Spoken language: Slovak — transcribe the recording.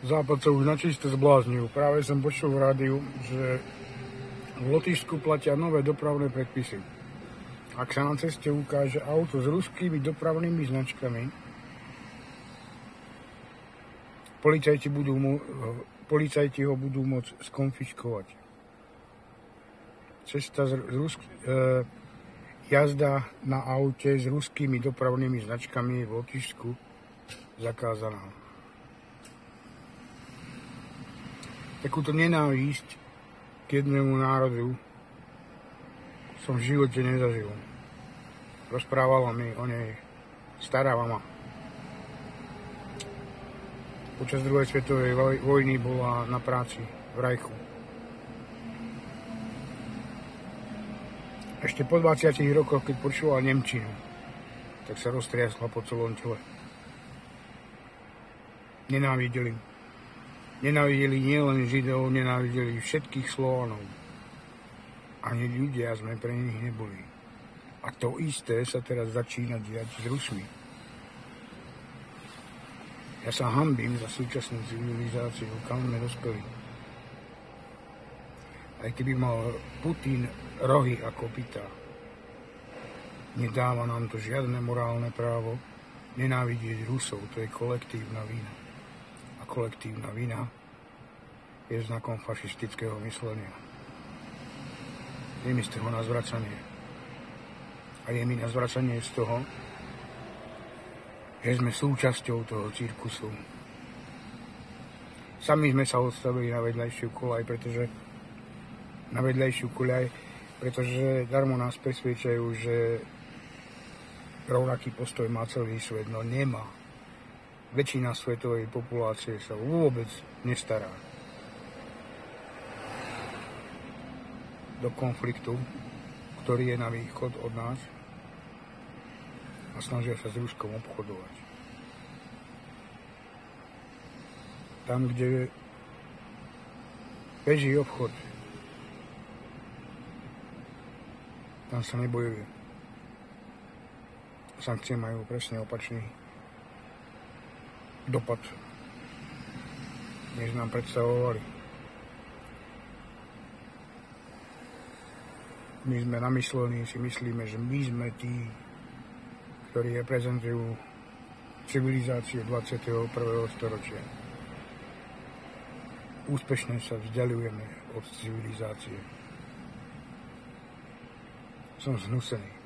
Západ sa už načisto zbláznil. Práve som počul v rádiu, že v Lotyšsku platia nové dopravné predpisy. Ak sa na ceste ukáže auto s ruskými dopravnými značkami, policajti ho budú môcť skonfiškovať. Jazda na aute s ruskými dopravnými značkami v Lotyšsku zakázaná. Takúto nenávisť k jednému národu som v živote nezažil. Rozprávala mi o nej stará mama. Počas druhej svetovej vojny bola na práci v Reichu. Ešte po 20 rokoch, keď počúvala nemčinu, tak sa roztriasla po celom tele. Nenávideli nielen Židov, nenávideli všetkých Slovanov. Ani ľudia sme pre nich neboli. A to isté sa teraz začína diať s Rusmi. Ja sa hanbím za súčasnú civilizáciu, kam sme dospeli. Aj keby mal Putin rohy a kopytá, nedáva nám to žiadne morálne právo nenávidieť Rusov. To je kolektívna vina. A kolektívna vina je znakom fašistického myslenia. Je mi z toho na zvracanie. A je mi na zvracanie z toho, že sme súčasťou toho cirkusu. Sami sme sa odstavili na vedľajšiu koľaj, pretože darmo nás presvedčajú, že rovnaký postoj má celý svet. No nemá. Väčšina svetovej populácie sa vôbec nestará do konfliktu, ktorý je na východ od nás, a snažia sa s Ruskom obchodovať. Tam, kde beží obchod, tam sa nebojuje. Sankcie majú presne opačný dopad, než nám predstavovali. My sme namyslení, si myslíme, že my sme tí, ktorí reprezentujú civilizáciu 21. storočia. Úspešne sa vzdialujeme od civilizácie. Som zhnusený.